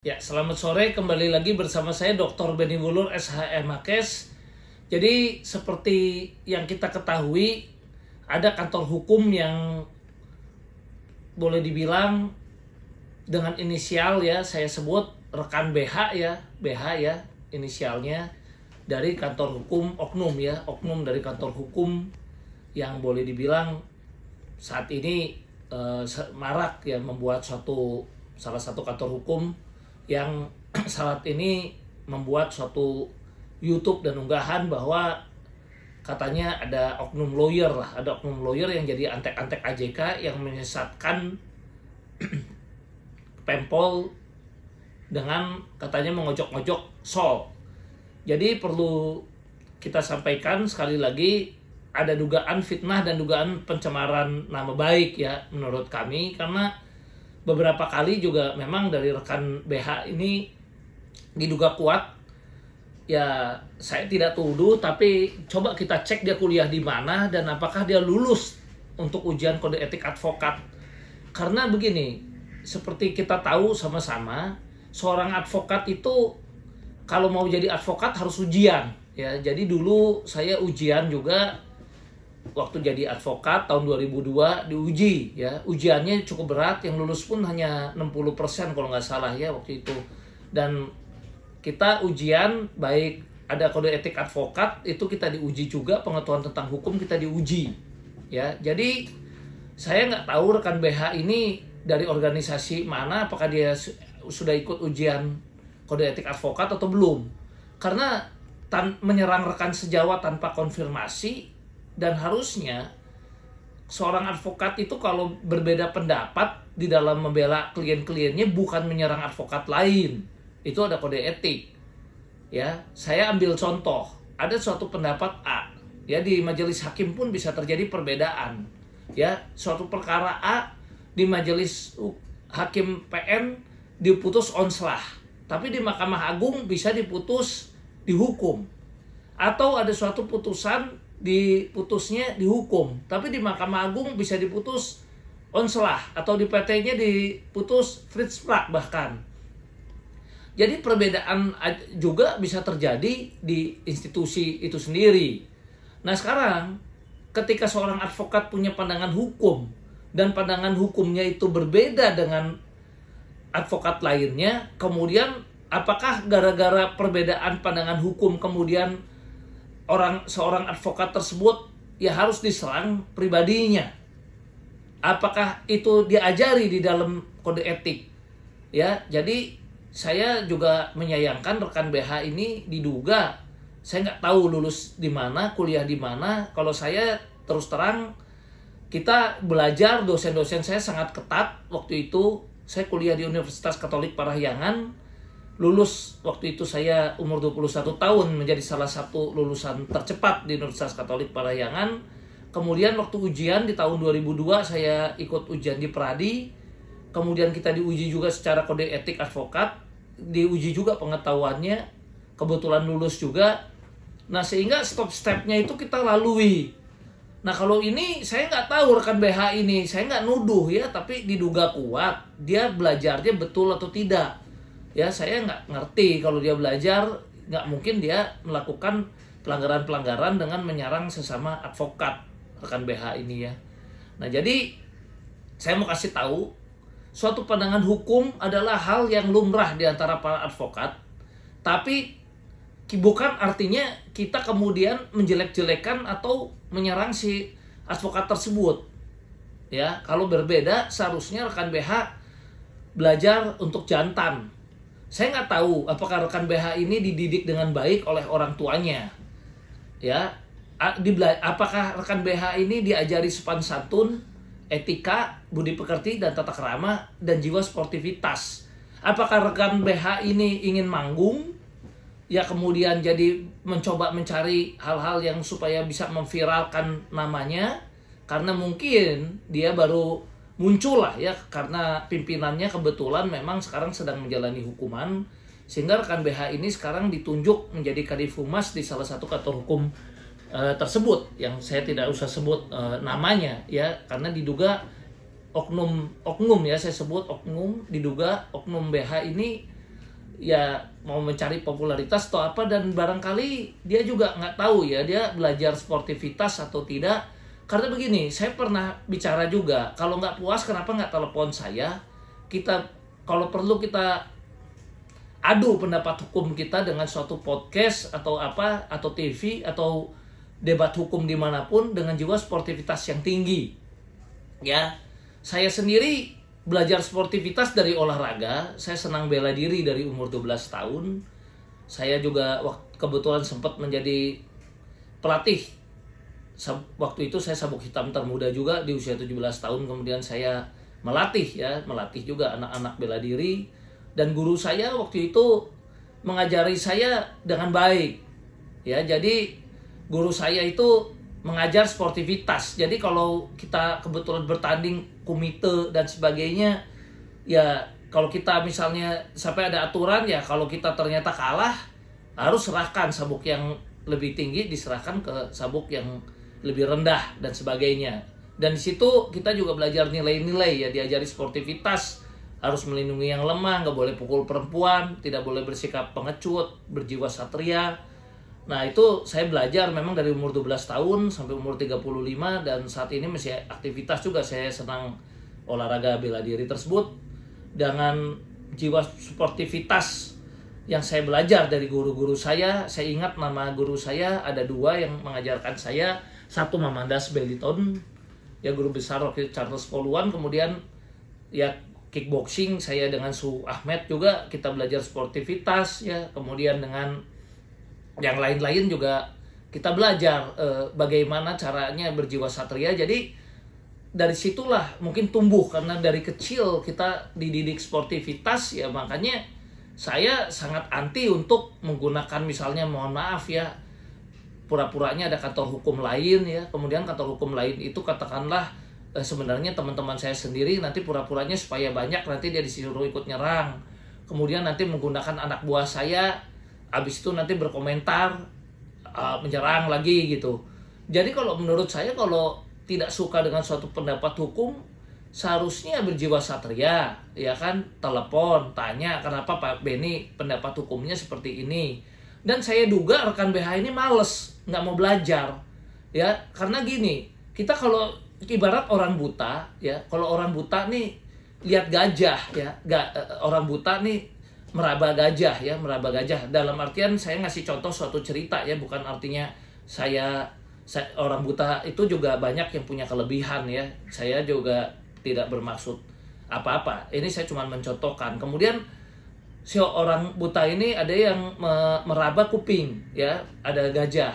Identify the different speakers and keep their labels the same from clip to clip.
Speaker 1: Ya, selamat sore, kembali lagi bersama saya Dr. Benny Wulur, SHMHKes. Jadi seperti yang kita ketahui, ada kantor hukum yang boleh dibilang dengan inisial ya, saya sebut rekan BH ya, inisialnya dari kantor hukum oknum ya, oknum dari kantor hukum yang boleh dibilang saat ini marak ya, membuat salah satu kantor hukum yang saat ini membuat suatu YouTube dan unggahan bahwa katanya ada oknum lawyer yang jadi antek-antek AJK yang menyesatkan Pempol dengan katanya mengojok-ngojok Sol. Jadi perlu kita sampaikan sekali lagi, ada dugaan fitnah dan dugaan pencemaran nama baik ya menurut kami, karena beberapa kali juga memang dari rekan BH ini diduga kuat. Ya, saya tidak tuduh, tapi coba kita cek dia kuliah di mana dan apakah dia lulus untuk ujian kode etik advokat. Karena begini, seperti kita tahu sama-sama, seorang advokat itu kalau mau jadi advokat harus ujian. Ya, jadi dulu saya ujian juga waktu jadi advokat tahun 2002 diuji ya. Ujiannya cukup berat, yang lulus pun hanya 60% kalau nggak salah ya waktu itu. Dan kita ujian baik ada kode etik advokat itu kita diuji juga, pengetahuan tentang hukum kita diuji ya. Jadi saya nggak tahu rekan BH ini dari organisasi mana, apakah dia sudah ikut ujian kode etik advokat atau belum. Karena menyerang rekan sejawat tanpa konfirmasi. Dan harusnya seorang advokat itu kalau berbeda pendapat di dalam membela klien-kliennya bukan menyerang advokat lain. Itu ada kode etik. Ya, saya ambil contoh. Ada suatu pendapat A. Ya, di majelis hakim pun bisa terjadi perbedaan. Ya, suatu perkara A di majelis hakim PN diputus onslah. Tapi di Mahkamah Agung bisa diputus dihukum. Atau ada suatu putusan diputusnya dihukum, tapi di Mahkamah Agung bisa diputus onslah, atau di PT-nya diputus fritzprach bahkan. Jadi perbedaan juga bisa terjadi di institusi itu sendiri. Nah sekarang ketika seorang advokat punya pandangan hukum dan pandangan hukumnya itu berbeda dengan advokat lainnya, kemudian apakah gara-gara perbedaan pandangan hukum kemudian seorang advokat tersebut ya harus diserang pribadinya? Apakah itu diajari di dalam kode etik? Ya, jadi saya juga menyayangkan rekan BH ini diduga, saya nggak tahu lulus di mana, kuliah di mana. Kalau saya terus terang, kita belajar, dosen-dosen saya sangat ketat waktu itu. Saya kuliah di Universitas Katolik Parahyangan. Lulus waktu itu saya umur 21 tahun, menjadi salah satu lulusan tercepat di Universitas Katolik Parahyangan. Kemudian waktu ujian di tahun 2002 saya ikut ujian di Pradi. Kemudian kita diuji juga secara kode etik advokat, diuji juga pengetahuannya, kebetulan lulus juga. Nah sehingga step-stepnya itu kita lalui. Nah kalau ini saya nggak tahu rekan BH ini, saya nggak nuduh ya, tapi diduga kuat. Dia belajarnya betul atau tidak. Ya saya nggak ngerti, kalau dia belajar nggak mungkin dia melakukan pelanggaran-pelanggaran dengan menyerang sesama advokat rekan BH ini ya. Nah jadi saya mau kasih tahu, suatu pandangan hukum adalah hal yang lumrah di antara para advokat, tapi bukan artinya kita kemudian menjelek-jelekan atau menyerang si advokat tersebut. Ya kalau berbeda seharusnya rekan BH belajar untuk jantan. Saya nggak tahu apakah rekan BH ini dididik dengan baik oleh orang tuanya. Ya, apakah rekan BH ini diajari sopan santun, etika, budi pekerti, dan tata krama, dan jiwa sportivitas? Apakah rekan BH ini ingin manggung, ya kemudian jadi mencoba mencari hal-hal yang supaya bisa memviralkan namanya, karena mungkin dia baru muncul lah ya, karena pimpinannya kebetulan memang sekarang sedang menjalani hukuman, sehingga rekan BH ini sekarang ditunjuk menjadi kadif humas di salah satu kantor hukum tersebut, yang saya tidak usah sebut namanya ya, karena diduga oknum ya, saya sebut oknum, diduga oknum BH ini ya mau mencari popularitas atau apa, dan barangkali dia juga nggak tahu ya dia belajar sportivitas atau tidak. Karena begini, saya pernah bicara juga, kalau nggak puas kenapa nggak telepon saya, kita kalau perlu kita adu pendapat hukum kita dengan suatu podcast atau apa, atau TV atau debat hukum dimanapun dengan jiwa sportivitas yang tinggi. Ya, saya sendiri belajar sportivitas dari olahraga. Saya senang bela diri dari umur 12 tahun. Saya juga kebetulan sempat menjadi pelatih. Waktu itu saya sabuk hitam termuda juga di usia 17 tahun. Kemudian saya melatih juga anak-anak bela diri. Dan guru saya waktu itu mengajari saya dengan baik. Ya, jadi guru saya itu mengajar sportivitas. Jadi kalau kita kebetulan bertanding komite dan sebagainya, ya kalau kita misalnya sampai ada aturan, ya kalau kita ternyata kalah, harus serahkan sabuk yang lebih tinggi diserahkan ke sabuk yang lebih rendah dan sebagainya. Dan di situ kita juga belajar nilai-nilai, ya diajari sportivitas, harus melindungi yang lemah, nggak boleh pukul perempuan, tidak boleh bersikap pengecut, berjiwa satria. Nah itu saya belajar memang dari umur 12 tahun sampai umur 35, dan saat ini masih aktivitas juga. Saya senang olahraga bela diri tersebut dengan jiwa sportivitas yang saya belajar dari guru-guru saya. Saya ingat nama guru saya ada 2 yang mengajarkan saya. Satu Mamandas Beliton, ya guru besar waktu Charles Poluan. Kemudian ya kickboxing saya dengan Su Ahmed juga kita belajar sportivitas ya. Kemudian dengan yang lain-lain juga kita belajar bagaimana caranya berjiwa satria. Jadi dari situlah mungkin tumbuh, karena dari kecil kita dididik sportivitas ya. Makanya saya sangat anti untuk menggunakan misalnya, mohon maaf ya, pura-puranya ada kantor hukum lain ya. Kemudian kantor hukum lain itu katakanlah sebenarnya teman-teman saya sendiri, nanti pura-puranya supaya banyak, nanti dia disuruh ikut nyerang. Kemudian nanti menggunakan anak buah saya, habis itu nanti berkomentar menyerang lagi gitu. Jadi kalau menurut saya, kalau tidak suka dengan suatu pendapat hukum, seharusnya berjiwa satria ya kan, telepon tanya kenapa Pak Beni pendapat hukumnya seperti ini. Dan saya duga rekan BH ini males, nggak mau belajar ya. Karena gini, kita kalau ibarat orang buta ya, kalau orang buta nih lihat gajah ya, orang buta nih meraba gajah ya, meraba gajah. Dalam artian saya ngasih contoh suatu cerita ya, bukan artinya saya orang buta itu juga banyak yang punya kelebihan ya. Saya juga tidak bermaksud apa-apa. Ini saya cuma mencontohkan. Kemudian si orang buta ini ada yang meraba kuping ya, ada gajah.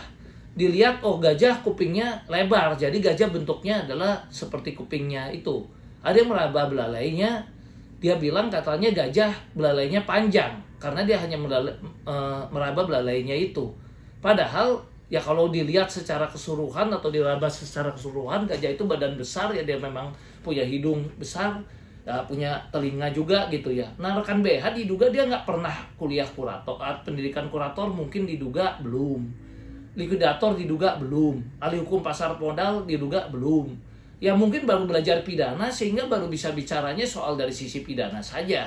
Speaker 1: Dilihat, oh gajah kupingnya lebar, jadi gajah bentuknya adalah seperti kupingnya itu. Ada yang meraba belalainya, dia bilang katanya gajah belalainya panjang karena dia hanya meraba belalainya itu. Padahal ya kalau dilihat secara keseluruhan atau diraba secara keseluruhan, gajah itu badan besar ya, dia memang punya hidung besar, ya, punya telinga juga gitu ya. Nah rekan BH diduga dia nggak pernah kuliah kurator, pendidikan kurator mungkin diduga belum, likuidator diduga belum, ahli hukum pasar modal diduga belum. Ya mungkin baru belajar pidana sehingga baru bisa bicaranya soal dari sisi pidana saja.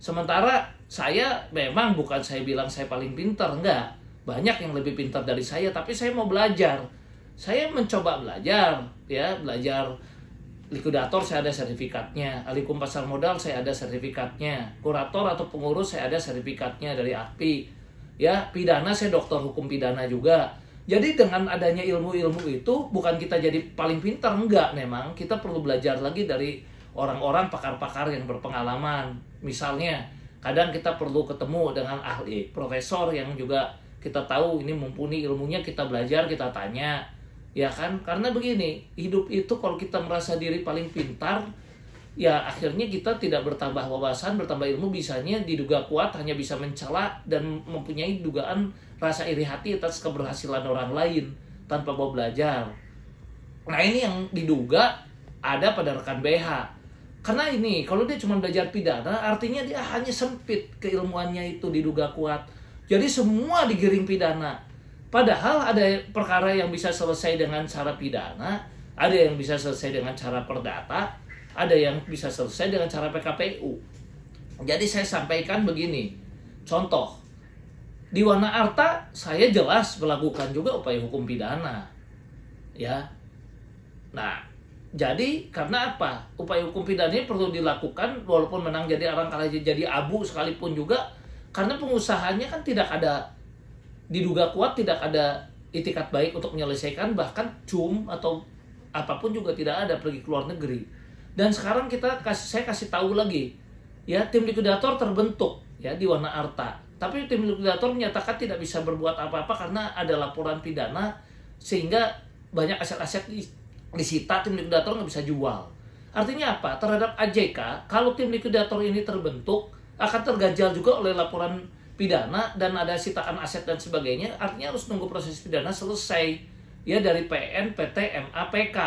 Speaker 1: Sementara saya memang bukan saya bilang saya paling pintar, enggak. Banyak yang lebih pintar dari saya, tapi saya mau belajar. Saya mencoba belajar, ya belajar likuidator saya ada sertifikatnya, ahli hukum pasar modal saya ada sertifikatnya, kurator atau pengurus saya ada sertifikatnya dari AKPI. Ya, pidana saya doktor hukum pidana juga. Jadi dengan adanya ilmu-ilmu itu bukan kita jadi paling pintar, enggak, memang kita perlu belajar lagi dari orang-orang pakar-pakar yang berpengalaman. Misalnya, kadang kita perlu ketemu dengan ahli, profesor yang juga kita tahu ini mumpuni ilmunya, kita belajar, kita tanya. Ya kan? Karena begini, hidup itu kalau kita merasa diri paling pintar, ya akhirnya kita tidak bertambah wawasan, bertambah ilmu, bisanya diduga kuat, hanya bisa mencela dan mempunyai dugaan rasa iri hati atas keberhasilan orang lain tanpa mau belajar. Nah ini yang diduga ada pada rekan BH. Karena ini, kalau dia cuma belajar pidana, artinya dia hanya sempit keilmuannya itu, diduga kuat. Jadi semua digiring pidana. Padahal ada perkara yang bisa selesai dengan cara pidana, ada yang bisa selesai dengan cara perdata, ada yang bisa selesai dengan cara PKPU. Jadi saya sampaikan begini, Contoh, di Wana Arta saya jelas melakukan juga upaya hukum pidana. Ya. Nah, jadi karena apa? Upaya hukum pidana ini perlu dilakukan walaupun menang jadi arang kalah jadi abu sekalipun juga, karena pengusahanya kan tidak ada, diduga kuat tidak ada itikat baik untuk menyelesaikan, bahkan atau apapun juga tidak ada, pergi ke luar negeri. Dan sekarang saya kasih tahu lagi, ya, tim likuidator terbentuk ya di Wana Arta. Tapi tim likuidator menyatakan tidak bisa berbuat apa-apa karena ada laporan pidana, sehingga banyak aset-aset disita, tim likuidator nggak bisa jual. Artinya apa? Terhadap AJK, kalau tim likuidator ini terbentuk, akan terganjal juga oleh laporan pidana dan ada sitaan aset dan sebagainya. Artinya harus nunggu proses pidana selesai ya dari PN, PT, MA, PK.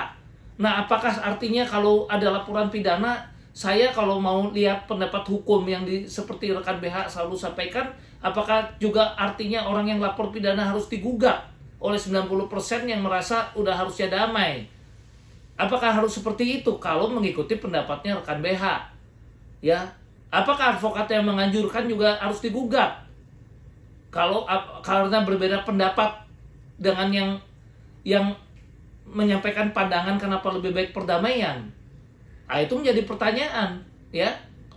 Speaker 1: Nah, apakah artinya kalau ada laporan pidana, saya kalau mau lihat pendapat hukum yang seperti rekan BH selalu sampaikan, apakah juga artinya orang yang lapor pidana harus digugat oleh 90% yang merasa udah harusnya damai? Apakah harus seperti itu kalau mengikuti pendapatnya rekan BH? Ya, apakah advokat yang menganjurkan juga harus digugat kalau karena berbeda pendapat dengan yang menyampaikan pandangan kenapa lebih baik perdamaian? Nah, itu menjadi pertanyaan, ya.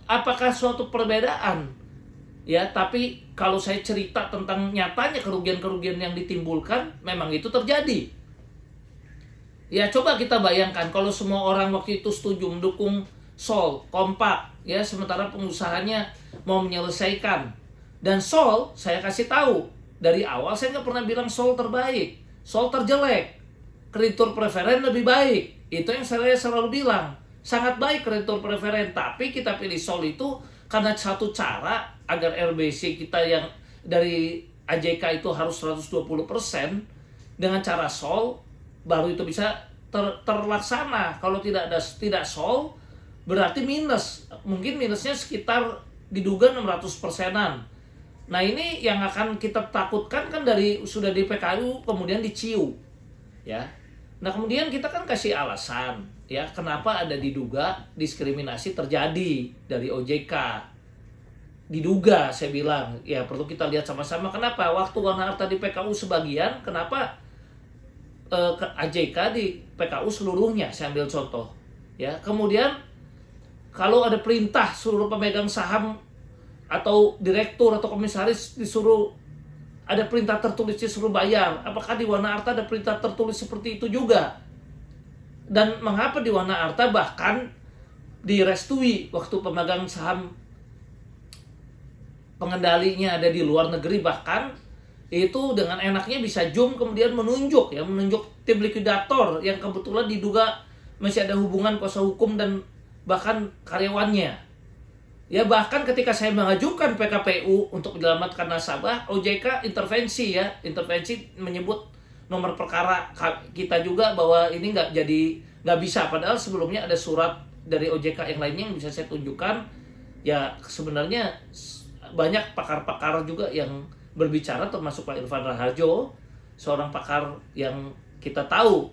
Speaker 1: Apakah suatu perbedaan? Ya, tapi kalau saya cerita tentang nyatanya kerugian-kerugian yang ditimbulkan, memang itu terjadi. Ya, coba kita bayangkan kalau semua orang waktu itu setuju mendukung Sol, kompak, ya, sementara pengusahanya mau menyelesaikan. Dan Sol, saya kasih tahu, dari awal saya nggak pernah bilang Sol terbaik, Sol terjelek, kreditur preferen lebih baik. Itu yang saya selalu bilang, sangat baik kreditur preferen, tapi kita pilih Sol itu karena satu cara agar RBC kita yang dari AJK itu harus 120%, dengan cara Sol baru itu bisa terlaksana. Kalau tidak Sol, berarti minus. Mungkin minusnya sekitar diduga 600%-an. Nah, ini yang akan kita takutkan kan sudah di PKU kemudian diciu. Ya. Nah, kemudian kita kan kasih alasan ya kenapa ada diduga diskriminasi terjadi dari OJK. Diduga, saya bilang, ya perlu kita lihat sama-sama kenapa waktu Wana Arta di PKU sebagian, kenapa AJK di PKU seluruhnya, saya ambil contoh. Ya, kemudian kalau ada perintah seluruh pemegang saham atau direktur atau komisaris disuruh, ada perintah tertulis disuruh bayar, apakah di Wana Arta ada perintah tertulis seperti itu juga? Dan mengapa di Wana Arta bahkan direstui waktu pemegang saham pengendalinya ada di luar negeri, bahkan itu dengan enaknya bisa kemudian menunjuk tim likuidator yang kebetulan diduga masih ada hubungan kuasa hukum dan bahkan karyawannya. Ya, bahkan ketika saya mengajukan PKPU untuk menyelamatkan nasabah, OJK intervensi menyebut nomor perkara kita juga bahwa ini nggak bisa, padahal sebelumnya ada surat dari OJK yang lainnya yang bisa saya tunjukkan. Ya, sebenarnya banyak pakar-pakar juga yang berbicara, termasuk Pak Irfan Raharjo, seorang pakar yang kita tahu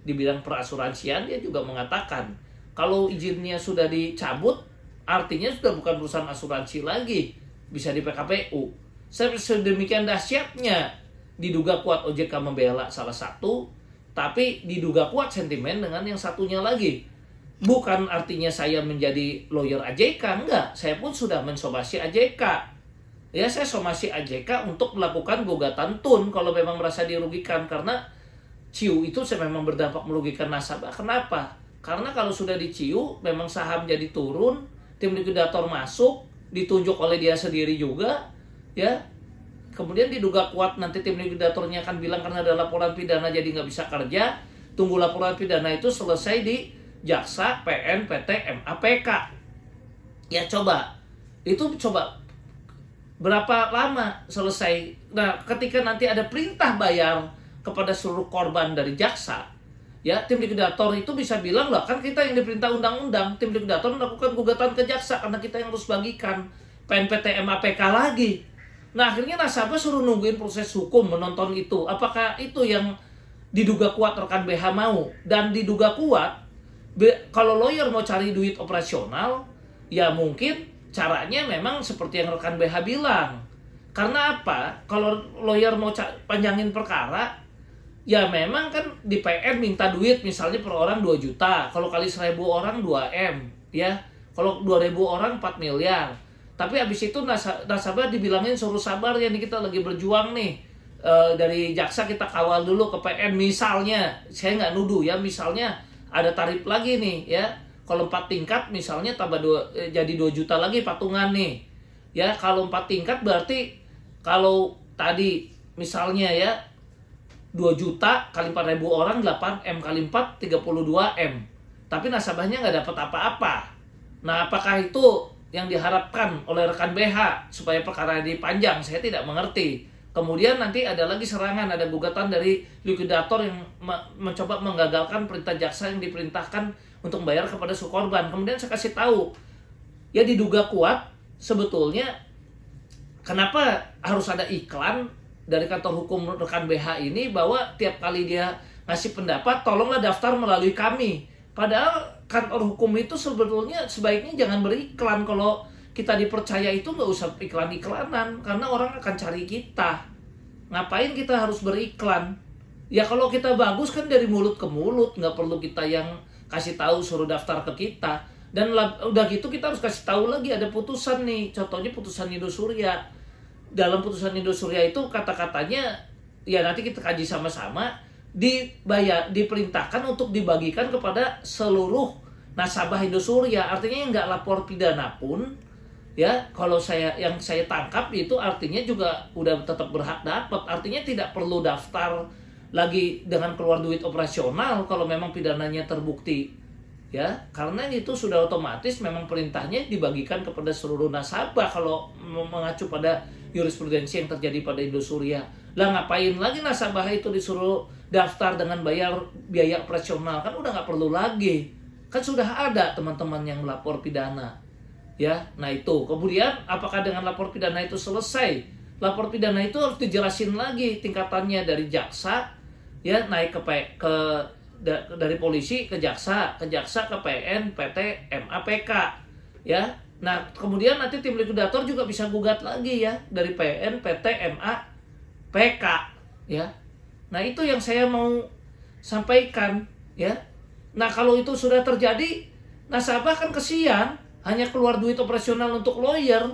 Speaker 1: di bidang perasuransian. Dia juga mengatakan kalau izinnya sudah dicabut, artinya sudah bukan perusahaan asuransi lagi, bisa di PKPU. Sedemikian dahsyatnya diduga kuat OJK membela salah satu, tapi diduga kuat sentimen dengan yang satunya lagi. Bukan artinya saya menjadi lawyer AJK, enggak. Saya pun sudah mensomasi AJK. Ya, saya somasi AJK untuk melakukan gugatan tun kalau memang merasa dirugikan, karena ciu itu saya memang berdampak merugikan nasabah. Kenapa? Karena kalau sudah diciu, memang saham jadi turun, tim likuidator masuk, ditunjuk oleh dia sendiri juga, ya. Kemudian diduga kuat nanti tim likuidatornya akan bilang karena ada laporan pidana jadi nggak bisa kerja, tunggu laporan pidana itu selesai di jaksa, PN, PT, MA, PK. Ya, coba berapa lama selesai. Nah, ketika nanti ada perintah bayar kepada seluruh korban dari jaksa, ya, tim likuidator itu bisa bilang, lah kan kita yang diperintah undang-undang, tim likuidator melakukan gugatan ke jaksa karena kita yang harus bagikan PNPT, MAPK lagi. Nah, akhirnya nasabah suruh nungguin proses hukum menonton itu. Apakah itu yang diduga kuat rekan BH mau? Dan diduga kuat, kalau lawyer mau cari duit operasional, ya mungkin caranya memang seperti yang rekan BH bilang. Karena apa? Kalau lawyer mau panjangin perkara, ya memang kan di PN minta duit misalnya per orang 2 juta. Kalau kali 1.000 orang 2M, ya. Kalau 2.000 orang 4 miliar. Tapi habis itu nasabah dibilangin suruh sabar ya, nih kita lagi berjuang nih. Dari jaksa kita kawal dulu ke PN misalnya. Saya nggak nuduh ya, misalnya ada tarif lagi nih ya. Kalau 4 tingkat misalnya tambah jadi 2 juta lagi patungan nih. Ya, kalau 4 tingkat berarti kalau tadi misalnya ya 2 juta kali 4.000 orang 8M kali 4 32M. Tapi nasabahnya nggak dapat apa-apa. Nah, apakah itu yang diharapkan oleh rekan BH supaya perkara dipanjang? Saya tidak mengerti. Kemudian nanti ada lagi serangan, ada gugatan dari likuidator yang mencoba menggagalkan perintah jaksa yang diperintahkan untuk membayar kepada si korban. Kemudian saya kasih tahu, ya diduga kuat sebetulnya kenapa harus ada iklan dari kantor hukum rekan BH ini bahwa tiap kali dia ngasih pendapat, tolonglah daftar melalui kami. Padahal kantor hukum itu sebetulnya sebaiknya jangan beriklan. Kalau kita dipercaya itu nggak usah iklan-iklanan, karena orang akan cari kita. Ngapain kita harus beriklan? Ya kalau kita bagus kan dari mulut ke mulut, nggak perlu kita yang kasih tahu suruh daftar ke kita. Dan udah gitu kita harus kasih tahu lagi ada putusan nih, contohnya putusan Indosuria. Dalam putusan Indosuria itu kata-katanya ya nanti kita kaji sama-sama, diperintahkan untuk dibagikan kepada seluruh nasabah Indosuria. Artinya yang nggak lapor pidana pun ya, kalau yang saya tangkap itu artinya juga udah tetap berhak dapat. Artinya tidak perlu daftar lagi dengan keluar duit operasional kalau memang pidananya terbukti. Ya, karena itu sudah otomatis memang perintahnya dibagikan kepada seluruh nasabah kalau mengacu pada jurisprudensi yang terjadi pada Indosuria. Lah ngapain lagi nasabah itu disuruh daftar dengan bayar biaya operasional? Kan udah nggak perlu lagi. Kan sudah ada teman-teman yang lapor pidana. Ya, nah itu. Kemudian apakah dengan lapor pidana itu selesai? Lapor pidana itu harus dijelasin lagi tingkatannya dari jaksa, ya naik dari polisi ke jaksa ke PN, PT, MA, PK, ya. Nah, kemudian nanti tim likuidator juga bisa gugat lagi ya dari PN, PT, MA, PK, ya. Nah, itu yang saya mau sampaikan, ya. Nah, kalau itu sudah terjadi, nasabah kan kesian, hanya keluar duit operasional untuk lawyer,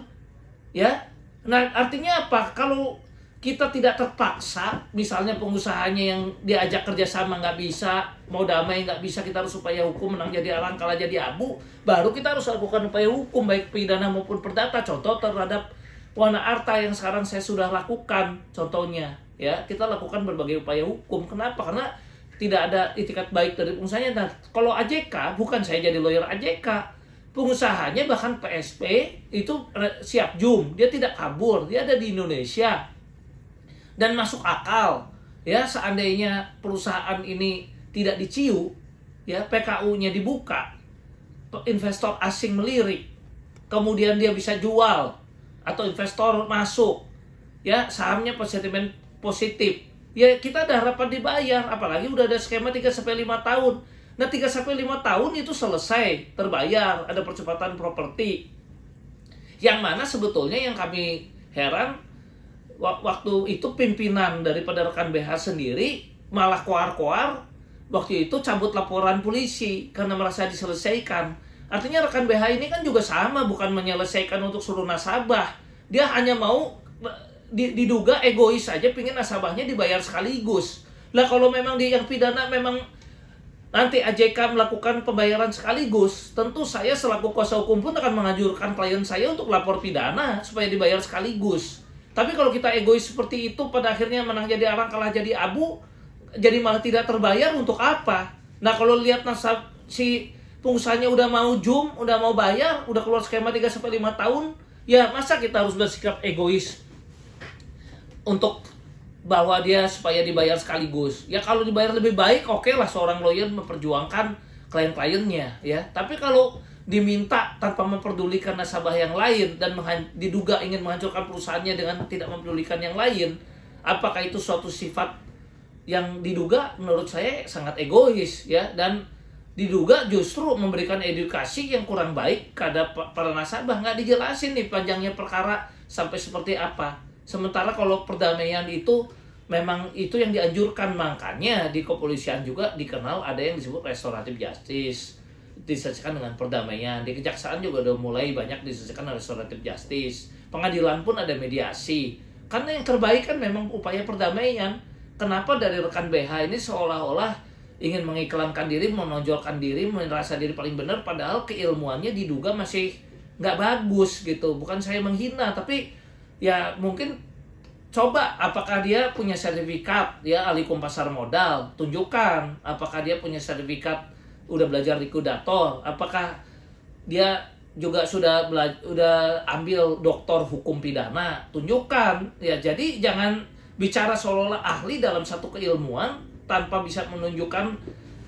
Speaker 1: ya. Nah, artinya apa? Kalau kita tidak terpaksa, misalnya pengusahanya yang diajak kerjasama nggak bisa, mau damai nggak bisa, kita harus upaya hukum, menang jadi alang, kalah jadi abu, baru kita harus lakukan upaya hukum, baik pidana maupun perdata. Contoh terhadap Wana Arta yang sekarang saya sudah lakukan, contohnya, ya kita lakukan berbagai upaya hukum. Kenapa? Karena tidak ada itikat baik dari pengusahanya. Nah, kalau AJK, bukan saya jadi lawyer AJK, pengusahanya bahkan PSP itu siap jum, dia tidak kabur, dia ada di Indonesia. Dan masuk akal ya, seandainya perusahaan ini tidak diciu, ya PKU-nya dibuka, investor asing melirik, kemudian dia bisa jual atau investor masuk, ya sahamnya sentimen positif, ya kita ada harapan dibayar. Apalagi udah ada skema 3-5 tahun. Nah 3-5 tahun itu selesai terbayar, ada percepatan properti. Yang mana sebetulnya yang kami heran, waktu itu pimpinan daripada rekan BH sendiri malah koar-koar waktu itu cabut laporan polisi karena merasa diselesaikan. Artinya rekan BH ini kan juga sama, bukan menyelesaikan untuk seluruh nasabah. Dia hanya mau diduga egois saja, pingin nasabahnya dibayar sekaligus. Lah kalau memang yang pidana memang nanti AJK melakukan pembayaran sekaligus, tentu saya selaku kuasa hukum pun akan menganjurkan klien saya untuk lapor pidana supaya dibayar sekaligus. Tapi kalau kita egois seperti itu, pada akhirnya menang jadi alang, kalah jadi abu, jadi malah tidak terbayar, untuk apa? Nah kalau lihat si pengusahanya udah mau jum, udah mau bayar, udah keluar skema 3-5 tahun, ya masa kita harus bersikap egois untuk bahwa dia supaya dibayar sekaligus? Ya kalau dibayar lebih baik, oke lah seorang lawyer memperjuangkan klien-kliennya, ya. Tapi kalau diminta tanpa memperdulikan nasabah yang lain dan diduga ingin menghancurkan perusahaannya dengan tidak memperdulikan yang lain, apakah itu suatu sifat yang diduga menurut saya sangat egois, ya. Dan diduga justru memberikan edukasi yang kurang baik kepada para nasabah. Nggak dijelasin nih panjangnya perkara sampai seperti apa. Sementara kalau perdamaian itu memang itu yang dianjurkan, makanya di kepolisian juga dikenal ada yang disebut restoratif justice, diselesaikan dengan perdamaian. Di kejaksaan juga udah mulai banyak diselesaikan restoratif justice. Pengadilan pun ada mediasi. Karena yang terbaik kan memang upaya perdamaian. Kenapa dari rekan BH ini seolah-olah ingin mengiklankan diri, menonjolkan diri, merasa diri paling benar, padahal keilmuannya diduga masih nggak bagus gitu. Bukan saya menghina, tapi ya mungkin coba apakah dia punya sertifikat ya ahli hukum pasar modal, tunjukkan. Apakah dia punya sertifikat udah belajar likudator, apakah dia juga udah ambil doktor hukum pidana, tunjukkan ya. Jadi jangan bicara seolah-olah ahli dalam satu keilmuan tanpa bisa menunjukkan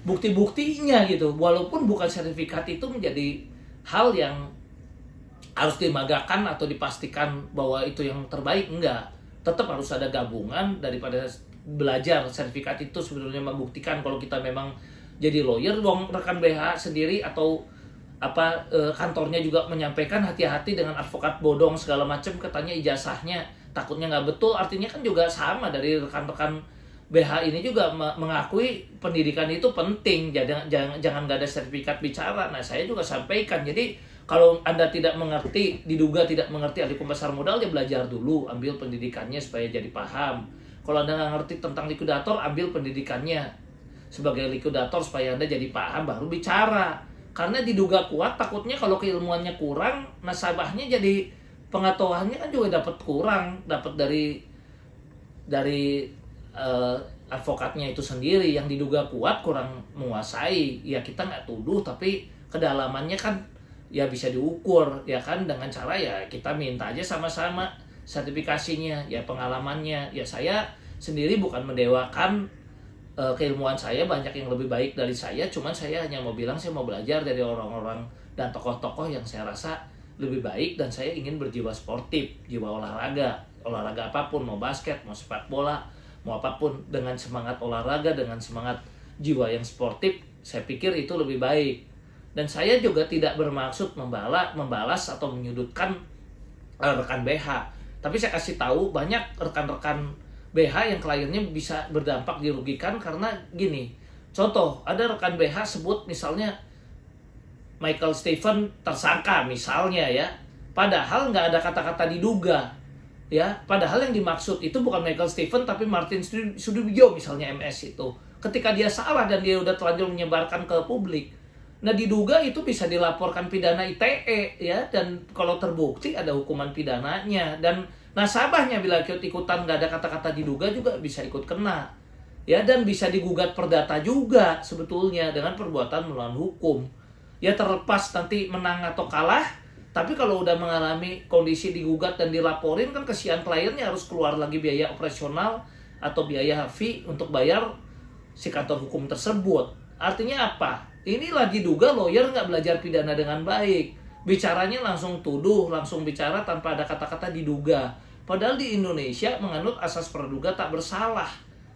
Speaker 1: bukti-buktinya gitu. Walaupun bukan sertifikat itu menjadi hal yang harus dimagakan atau dipastikan bahwa itu yang terbaik, enggak. Tetap harus ada gabungan daripada belajar. Sertifikat itu sebenarnya membuktikan kalau kita memang jadi lawyer. Wong rekan BH sendiri atau kantornya juga menyampaikan hati-hati dengan advokat bodong segala macam, katanya ijazahnya takutnya nggak betul. Artinya kan juga sama dari rekan-rekan BH ini juga mengakui pendidikan itu penting, jangan nggak ada sertifikat bicara. Nah saya juga sampaikan, jadi kalau Anda tidak mengerti, diduga tidak mengerti ahli hukum pasar modal, ya belajar dulu, ambil pendidikannya supaya jadi paham. Kalau Anda nggak ngerti tentang likudator, ambil pendidikannya sebagai likudator supaya Anda jadi paham, baru bicara. Karena diduga kuat, takutnya kalau keilmuannya kurang, nasabahnya jadi pengetahuannya kan juga dapat kurang, dapat dari advokatnya itu sendiri yang diduga kuat kurang menguasai. Ya kita nggak tuduh, tapi kedalamannya kan ya bisa diukur ya kan, dengan cara ya kita minta aja sama-sama sertifikasinya, ya pengalamannya. Ya saya sendiri bukan mendewakan keilmuan saya, banyak yang lebih baik dari saya, cuman saya hanya mau bilang saya mau belajar dari orang-orang dan tokoh-tokoh yang saya rasa lebih baik, dan saya ingin berjiwa sportif, jiwa olahraga apapun, mau basket, mau sepak bola, mau apapun, dengan semangat olahraga, dengan semangat jiwa yang sportif, saya pikir itu lebih baik. Dan saya juga tidak bermaksud membalas atau menyudutkan rekan BH, tapi saya kasih tahu banyak rekan-rekan BH yang kliennya bisa berdampak dirugikan karena gini. Contoh, ada rekan BH sebut misalnya Michael Stephen tersangka misalnya ya, padahal nggak ada kata-kata diduga ya, padahal yang dimaksud itu bukan Michael Stephen tapi Martin Sudibyo misalnya, MS itu. Ketika dia salah dan dia udah terlanjur menyebarkan ke publik, nah diduga itu bisa dilaporkan pidana ITE ya, dan kalau terbukti ada hukuman pidananya, dan nasabahnya bila ikut-ikutan nggak ada kata-kata diduga juga bisa ikut kena ya, dan bisa digugat perdata juga sebetulnya dengan perbuatan melawan hukum ya. Terlepas nanti menang atau kalah, tapi kalau udah mengalami kondisi digugat dan dilaporin kan kesian kliennya, harus keluar lagi biaya operasional atau biaya fee untuk bayar si kantor hukum tersebut. Artinya apa? Ini lagi diduga lawyer nggak belajar pidana dengan baik, bicaranya langsung tuduh, langsung bicara tanpa ada kata-kata diduga. Padahal di Indonesia menganut asas praduga tak bersalah.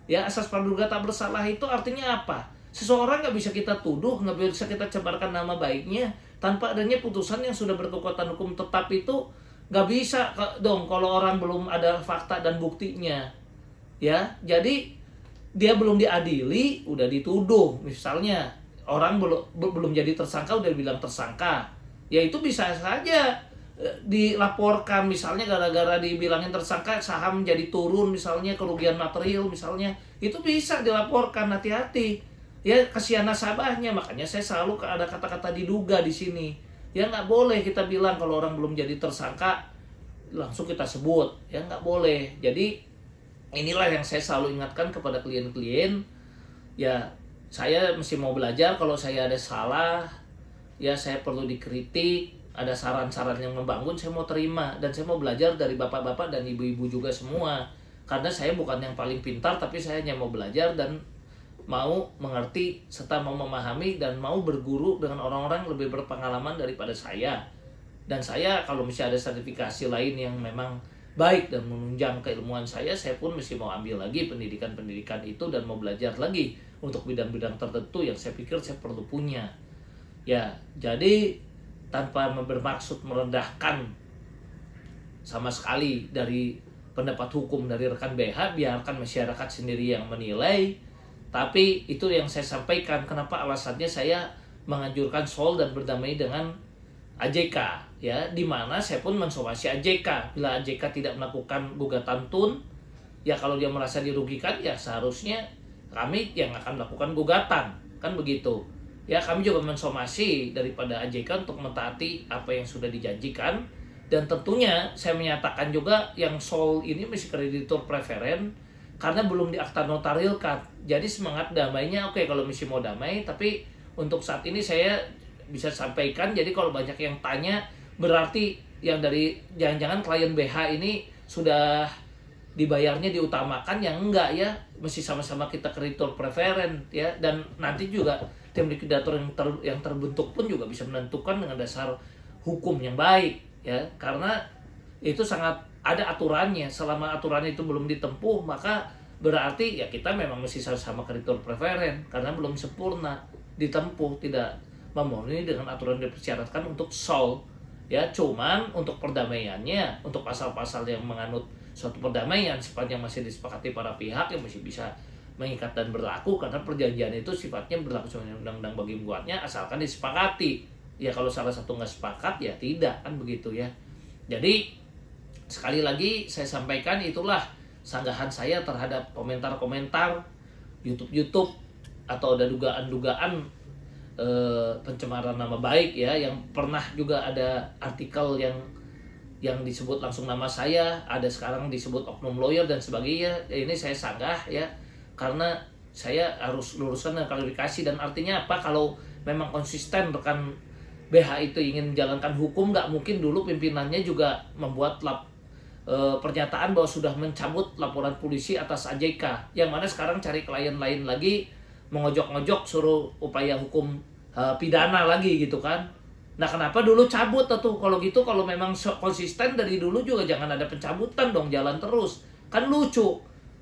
Speaker 1: Ya, asas praduga tak bersalah itu artinya apa? Seseorang nggak bisa kita tuduh, nggak bisa kita cemarkan nama baiknya tanpa adanya putusan yang sudah berkekuatan hukum tetap. Itu nggak bisa dong kalau orang belum ada fakta dan buktinya. Ya, jadi dia belum diadili, udah dituduh. Misalnya orang belum jadi tersangka udah bilang tersangka, ya itu bisa saja dilaporkan. Misalnya gara-gara dibilangin tersangka saham jadi turun misalnya, kerugian material misalnya, itu bisa dilaporkan. Hati-hati ya, kasihan nasabahnya. Makanya saya selalu ada kata-kata diduga di sini ya, nggak boleh kita bilang kalau orang belum jadi tersangka langsung kita sebut ya, nggak boleh. Jadi inilah yang saya selalu ingatkan kepada klien-klien ya. Saya mesti mau belajar, kalau saya ada salah ya saya perlu dikritik, ada saran-saran yang membangun saya mau terima, dan saya mau belajar dari bapak-bapak dan ibu-ibu juga semua. Karena saya bukan yang paling pintar, tapi saya hanya mau belajar dan mau mengerti serta mau memahami dan mau berguru dengan orang-orang lebih berpengalaman daripada saya. Dan saya kalau misalnya ada sertifikasi lain yang memang baik dan menunjang keilmuan saya pun mesti mau ambil lagi pendidikan-pendidikan itu dan mau belajar lagi untuk bidang-bidang tertentu yang saya pikir saya perlu punya. Ya, jadi tanpa bermaksud merendahkan sama sekali dari pendapat hukum dari rekan BH, biarkan masyarakat sendiri yang menilai. Tapi itu yang saya sampaikan, kenapa alasannya saya menganjurkan soal dan berdamai dengan AJK, ya, di mana saya pun mensomasi AJK. Bila AJK tidak melakukan gugatan tun, ya kalau dia merasa dirugikan, ya seharusnya kami yang akan melakukan gugatan, kan begitu. Ya, kami juga mensomasi daripada AJK untuk mentaati apa yang sudah dijanjikan, dan tentunya saya menyatakan juga yang soal ini masih kreditur preferen karena belum diakta notarilkan. Jadi semangat damainya oke kalau mesti mau damai, tapi untuk saat ini saya bisa sampaikan, jadi kalau banyak yang tanya berarti yang dari jangan-jangan klien BH ini sudah dibayarnya diutamakan, yang enggak ya, mesti sama-sama kita kreditor preferen ya, dan nanti juga tim likuidator yang terbentuk pun juga bisa menentukan dengan dasar hukum yang baik ya, karena itu sangat ada aturannya. Selama aturan itu belum ditempuh, maka berarti ya kita memang mesti sama-sama kreditor preferen karena belum sempurna ditempuh, tidak memenuhi dengan aturan yang dipersyaratkan untuk sol ya. Cuman untuk perdamaiannya, untuk pasal-pasal yang menganut suatu perdamaian sepanjang masih disepakati para pihak, yang masih bisa mengikat dan berlaku, karena perjanjian itu sifatnya berlaku sebagai undang-undang bagi pembuatnya asalkan disepakati ya. Kalau salah satu nggak sepakat ya tidak, kan begitu ya. Jadi sekali lagi saya sampaikan, itulah sanggahan saya terhadap komentar-komentar YouTube atau ada dugaan-dugaan pencemaran nama baik ya, yang pernah juga ada artikel yang disebut langsung nama saya, ada sekarang disebut oknum lawyer dan sebagainya. Ini saya sanggah ya, karena saya harus luruskan dan klarifikasi. Dan artinya apa, kalau memang konsisten rekan BH itu ingin menjalankan hukum, nggak mungkin dulu pimpinannya juga membuat pernyataan bahwa sudah mencabut laporan polisi atas AJK, yang mana sekarang cari klien lain lagi, mengojok-ngojok suruh upaya hukum pidana lagi gitu kan. Nah, kenapa dulu cabut tuh? Kalau gitu, kalau memang konsisten dari dulu juga jangan ada pencabutan dong, jalan terus. Kan lucu.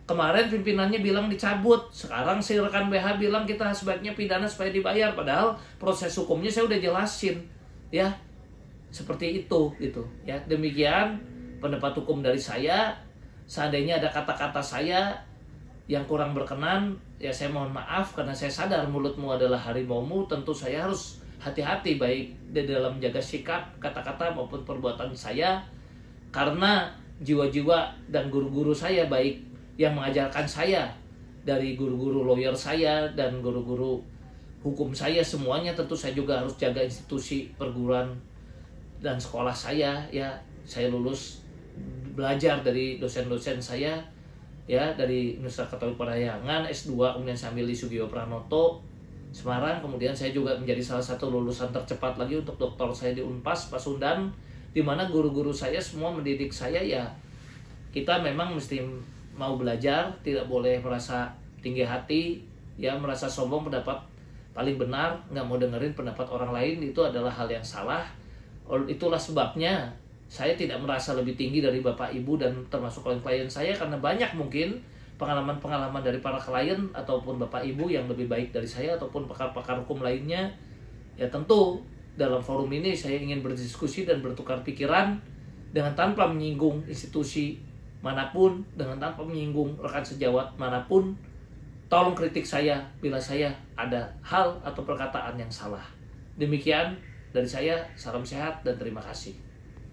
Speaker 1: Kemarin pimpinannya bilang dicabut, sekarang si rekan BH bilang kita sebaiknya pidana supaya dibayar, padahal proses hukumnya saya udah jelasin. Ya. Seperti itu gitu ya. Demikian pendapat hukum dari saya. Seandainya ada kata-kata saya yang kurang berkenan, ya saya mohon maaf, karena saya sadar mulutmu adalah harimaumu. Tentu saya harus hati-hati baik di dalam menjaga sikap, kata-kata maupun perbuatan saya, karena jiwa-jiwa dan guru-guru saya baik yang mengajarkan saya, dari guru-guru lawyer saya dan guru-guru hukum saya, semuanya tentu saya juga harus jaga institusi perguruan dan sekolah saya ya. Saya lulus belajar dari dosen-dosen saya ya, dari Universitas Katolik Parahyangan S2, kemudian saya ambil di Sugio Pranoto Semarang, kemudian saya juga menjadi salah satu lulusan tercepat lagi untuk doktor saya di Unpas Pasundan, di mana guru-guru saya semua mendidik saya ya, kita memang mesti mau belajar, tidak boleh merasa tinggi hati ya, merasa sombong pendapat paling benar, nggak mau dengerin pendapat orang lain, itu adalah hal yang salah. Itulah sebabnya saya tidak merasa lebih tinggi dari Bapak Ibu dan termasuk klien-klien saya, karena banyak mungkin pengalaman-pengalaman dari para klien ataupun Bapak Ibu yang lebih baik dari saya ataupun pakar-pakar hukum lainnya. Ya tentu dalam forum ini saya ingin berdiskusi dan bertukar pikiran dengan tanpa menyinggung institusi manapun, dengan tanpa menyinggung rekan sejawat manapun. Tolong kritik saya bila saya ada hal atau perkataan yang salah. Demikian dari saya, salam sehat dan terima kasih.